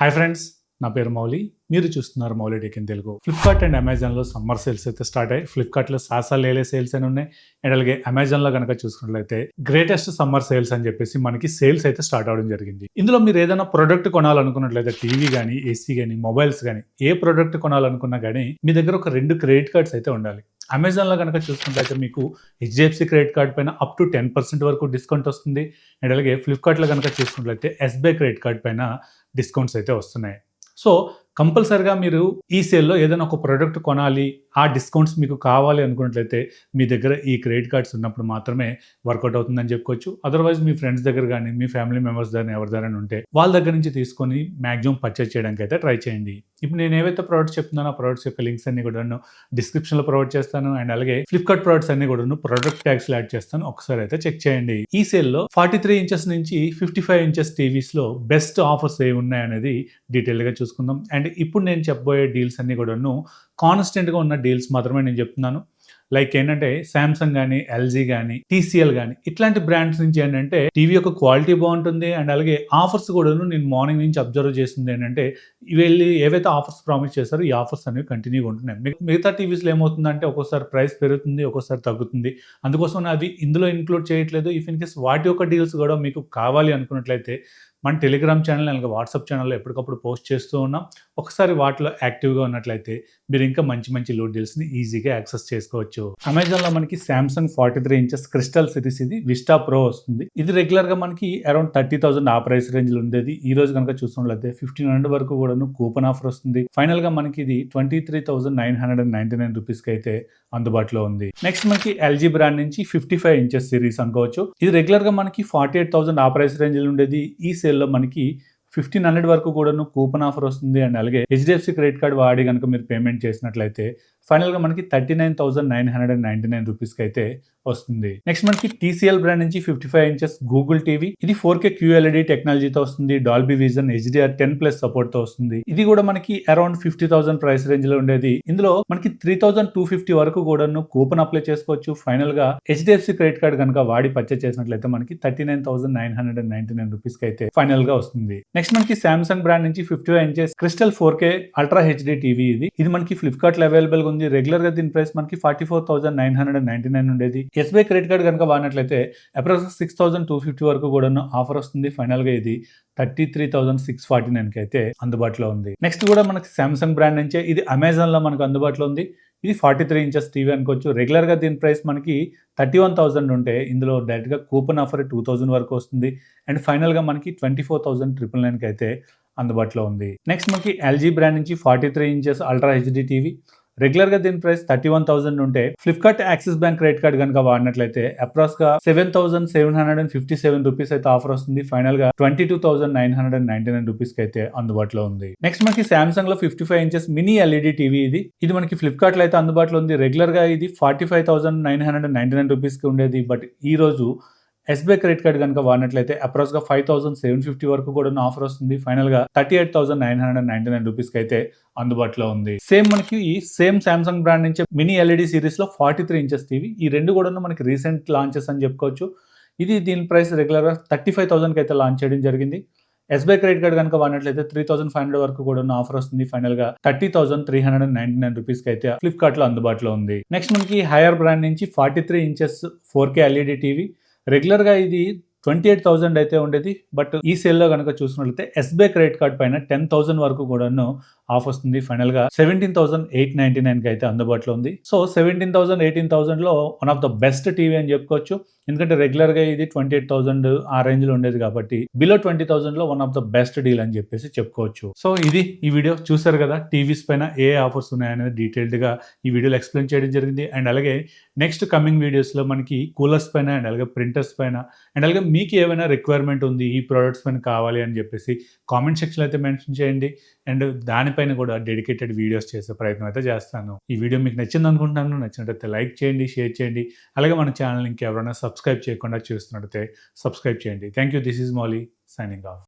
Hi friends, నా పేరు మౌలి. మీరు చూస్తున్నారు Mouli tech in Telugu. Flipkart and అమెజాన్లో సమ్మర్ సేల్స్ అయితే స్టార్ట్ అయ్యాయి. ఫ్లిప్కార్ట్లో సాసా లేలే సేల్స్ అని ఉన్నాయి. అండ్ అలాగే అమెజాన్లో కనుక చూసుకున్నట్లయితే గ్రేటెస్ట్ సమ్మర్ సేల్స్ అని చెప్పేసి మనకి సేల్స్ అయితే స్టార్ట్ అవడం జరిగింది. ఇందులో మీరు ఏదైనా ప్రొడక్ట్ కొనాలనుకున్నట్లయితే టీవీ కానీ, ఏసీ కానీ, మొబైల్స్ కానీ ఏ ప్రొడక్ట్ కొనాలనుకున్నా కానీ మీ దగ్గర ఒక 2 క్రెడిట్ కార్డ్స్ అయితే ఉండాలి. అమెజాన్లో కనుక చూసుకున్నట్లయితే మీకు హెచ్డిఎఫ్సి క్రెడిట్ కార్డ్ పైన అప్ టు 10% వరకు డిస్కౌంట్ వస్తుంది. అండ్ అలాగే ఫ్లిప్కార్ట్లో కనుక చూసుకున్నట్లయితే ఎస్బీఐ క్రెడిట్ కార్డ్ పైన డిస్కౌంట్స్ అయితే వస్తున్నాయి. సో కంపల్సరిగా మీరు ఈ సేల్లో ఏదైనా ఒక ప్రోడక్ట్ కొనాలి, ఆ డిస్కౌంట్స్ మీకు కావాలి అనుకున్నట్లయితే మీ దగ్గర ఈ క్రెడిట్ కార్డ్స్ ఉన్నప్పుడు మాత్రమే వర్కౌట్ అవుతుందని చెప్పుకోవచ్చు. అదర్వైజ్ మీ ఫ్రెండ్స్ దగ్గర కానీ, మీ ఫ్యామిలీ మెంబర్స్ దగ్గర ఎవరి దగ్గర ఉంటే వాళ్ళ దగ్గర నుంచి తీసుకొని మ్యాక్సిమం పర్చేస్ చేయడానికి అయితే ట్రై చేయండి. ఇప్పుడు నేను ఏవైతే ప్రోడక్ట్స్ చెప్తున్నానో ఆ ప్రోడక్ట్స్ యొక్క లింక్స్ అన్ని కూడా డిస్క్రిప్షన్లో ప్రొవైడ్ చేస్తాను. అండ్ అలాగే ఫ్లిప్కార్ట్ ప్రోడక్ట్స్ అన్ని కూడా ప్రొడక్ట్ ట్యాగ్స్ యాడ్ చేస్తాను, ఒకసారి అయితే చెక్ చేయండి. ఈ సేల్లో 43 ఇంచెస్ నుంచి 55 ఇంచెస్ టీవీస్లో బెస్ట్ ఆఫర్స్ ఏవి ఉన్నాయనేది డీటెయిల్గా చూసుకుందాం. అండ్ ఇప్పుడు నేను చెప్పబోయే డీల్స్ అన్ని కూడాను కాన్స్టెంట్గా ఉన్న డీల్స్ మాత్రమే నేను చెప్తున్నాను. లైక్ ఏంటంటే శాంసంగ్ కానీ, ఎల్జీ కానీ, టీసీఎల్ కానీ ఇట్లాంటి బ్రాండ్స్ నుంచి ఏంటంటే టీవీ యొక్క క్వాలిటీ బాగుంటుంది. అండ్ అలాగే ఆఫర్స్ కూడాను నేను మార్నింగ్ నుంచి అబ్జర్వ్ చేసింది ఏంటంటే వీళ్ళు ఏవైతే ఆఫర్స్ ప్రామిస్ చేస్తారో ఈ ఆఫర్స్ అనేవి కంటిన్యూగా ఉంటున్నాయి. మిగతా టీవీస్లో ఏమవుతుందంటే ఒక్కోసారి ప్రైస్ పెరుగుతుంది, ఒక్కోసారి తగ్గుతుంది. అందుకోసం అవి ఇందులో ఇంక్లూడ్ చేయట్లేదు. ఇఫ్ ఇన్ కేస్ వాటి యొక్క డీల్స్ కూడా మీకు కావాలి అనుకున్నట్లయితే మన టెలిగ్రామ్ ఛానల్ అలాగే వాట్సాప్ ఛానల్లో ఎప్పటికప్పుడు పోస్ట్ చేస్తూ ఉన్నాం. ఒకసారి వాటిలో యాక్టివ్గా ఉన్నట్లయితే మీరు ఇంకా మంచి మంచి లూట్ డీల్స్ని ఈజీగా యాక్సెస్ చేసుకోవచ్చు. అమెజాన్లో మనకి శాంసంగ్ 43 ఇంచెస్ క్రిస్టల్ సిరీస్ ఇది విస్టా ప్రో వస్తుంది. ఇది రెగ్యులర్గా మనకి అరౌండ్ 30,000 ఆ ప్రైస్ రేంజ్లో ఉండేది. ఈ రోజు కనుక చూసుకున్నట్లయితే 1500 వరకు కూడాను కూపన్ ఆఫర్ వస్తుంది. ఫైనల్గా మనకి ఇది 23,999 రూపీస్కి అయితే అందుబాటులో ఉంది. నెక్స్ట్ మనకి ఎల్జీ బ్రాండ్ నుంచి 55 ఇంచెస్ సిరీస్ అనుకోవచ్చు. ఇది రెగ్యులర్గా మనకి 48,000 ఆ ప్రైస్ రేంజ్లో ఉండేది. ఈ సేల్లో మనకి 1500 వరకు కూడాను కూపన్ ఆఫర్ వస్తుంది. అండ్ అలాగే హెచ్డిఎఫ్సి క్రెడిట్ కార్డ్ వాడి కనుక మీరు పేమెంట్ చేసినట్లయితే ఫైనల్గా మనకి 39,999 రూపీస్కి అయితే వస్తుంది. నెక్స్ట్ మనకి టీసీఎల్ బ్రాండ్ నుంచి 55 ఇంచెస్ గూగుల్ టీవీ. ఇది 4K QLED టెక్నాలజీతో వస్తుంది. డాల్బీ విజన్ HDR10+ సపోర్ట్తో వస్తుంది. ఇది కూడా మనకి అరౌండ్ 50,000 ప్రైస్ రేంజ్ లో ఉండేది. ఇందులో మనకి 3,250 వరకు కూడాను కూపన్ అప్లై చేసుకోవచ్చు. ఫైనల్ గా హెచ్డిఎఫ్సి క్రెడిట్ కార్డ్ కనుక వాడి పర్చేస్ చేసినట్లయితే మనకి 39,999 రూపీస్కి అయితే ఫైనల్ గా వస్తుంది. నెక్స్ట్ మనకి సామ్సంగ్ బ్రాండ్ నుంచి 55 inches crystal 4K ultra HD TV. ఇది మనకి ఫ్లిప్కార్ట్ లో అవైలబుల్ ఉంది. రెగ్యులర్ గా దీని ప్రైస్ మనకి 44,999 ఉండేది. ఎస్బీఐ క్రెడిట్ కార్డ్ కనుక వాడినట్లయితే అప్రాక్స్ 6,250 వరకు కూడా ఆఫర్ వస్తుంది. ఫైనల్ గా ఇది 33,649 కి అయితే అందుబాటులో ఉంది. నెక్స్ట్ కూడా మనకి సామ్సంగ్ బ్రాండ్ నుంచే ఇది అమెజాన్ లో మనకు అందుబాటులో ఉంది. ఇది 43 ఇంచెస్ టీవీ అనుకోవచ్చు. రెగ్యులర్ గా దీని ప్రైస్ మనకి 31,000 ఉంటే ఇందులో డైరెక్ట్ గా కూపన్ ఆఫర్ 2,000 వరకు వస్తుంది. అండ్ ఫైనల్ గా మనకి 24,999 కి అయితే అందుబాటులో ఉంది. నెక్స్ట్ మనకి ఎల్జీ బ్రాండ్ నుంచి 43 inches ultra HD TV. Regular గా దీని ప్రైస్ 31,000 ఉంటే Flipkart axis bank credit card కనుక వాడినట్లయితే అప్రాక్స్ గా 7,757 రూపీస్ అయితే ఆఫర్ వస్తుంది. ఫైనల్ గా 22,999 రూపీస్ కి అయితే అందుబాటులో ఉంది. నెక్స్ట్ మనకి సామ్సంగ్ లో 55 ఇంచెస్ మినీ ఎల్ఈడి టీవీ. ఇది మనకి ఫ్లిప్కార్ట్ లో అయితే అందుబాటులో ఉంది. రెగ్యులర్ గా ఇది 45,999 రూపీస్ కి ఉండేది. బట్ ఈ రోజు ఎస్బీఐ క్రెడిట్ కార్డ్ కనుక వాడినట్లయితే అప్రాక్స్ గా 5,750 వరకు కూడా ఆఫర్ వస్తుంది. ఫైనల్ గా 38,999 రూపీస్ కి అయితే అందుబాటులో ఉంది. సేమ్ మనకి సేమ్ సామ్సంగ్ బ్రాండ్ నుంచి మినీ ఎల్ఈడి సిరీస్ లో 43 ఇంచెస్ టీవీ. ఈ రెండు కూడా మనకి రీసెంట్ లాంచెస్ అని చెప్పుకోవచ్చు. దీని ప్రైస్ రెగ్యులర్ గా 35,000 కి అయితే లాంచ్ చేయడం జరిగింది. ఎస్బీఐ క్రెడిట్ కార్డ్ కనుక వాడినట్లయితే 3,500 వరకు కూడా ఆఫర్ వస్తుంది. ఫైనల్ గా 30,399 రూపీస్ కి అయితే ఫ్లిప్కార్ట్ లో అందుబాటులో ఉంది. నెక్స్ట్ మనకి హైయర్ బ్రాండ్ నుంచి 43 inches 4K LED TV. Regular గా ఇది 28,000 అయితే ఉండేది. బట్ ఈ సేల్లో కనుక చూసినట్లయితే ఎస్బీఐ క్రెడిట్ కార్డ్ పైన 10,000 వరకు కూడాను ఆఫ్ వస్తుంది. ఫైనల్ గా 17,899 కి అయితే అందుబాటులో ఉంది. సో 17,000 18,000 లో one of the best TV అని చెప్పుకోవచ్చు. ఎందుకంటే రెగ్యులర్ గా ఇది 28,000 ఆ రేంజ్ లో ఉండేది కాబట్టి బిలో 20,000 లో one of the best deal అని చెప్పేసి చెప్పుకోవచ్చు. సో ఇది ఈ వీడియో చూసారు కదా, టీవీస్ పైన ఏ ఆఫర్స్ ఉన్నాయనేది డీటెయిల్డ్ గా ఈ వీడియోలో ఎక్స్ప్లెయిన్ చేయడం జరిగింది. అండ్ అలాగే నెక్స్ట్ కమింగ్ వీడియోస్ లో మనకి కూలర్స్ పైన అండ్ అలాగే ప్రింటర్స్ పైన అండ్ అలాగే మీకు ఏమైనా రిక్వైర్మెంట్ ఉంది ఈ ప్రోడక్ట్స్ పైన కావాలి అని చెప్పేసి కామెంట్ సెక్షన్లో అయితే మెన్షన్ చేయండి. అండ్ దానిపైన కూడా డెడికేటెడ్ వీడియోస్ చేసే ప్రయత్నం అయితే చేస్తాను. ఈ వీడియో మీకు నచ్చింది అనుకుంటున్నాను. నచ్చినట్లయితే లైక్ చేయండి, షేర్ చేయండి. అలాగే మన ఛానల్ ఇంకెవరైనా సబ్స్క్రైబ్ చేయకుండా చూస్తున్నట్లయితే సబ్స్క్రైబ్ చేయండి. Thank you. This is Mouli signing off.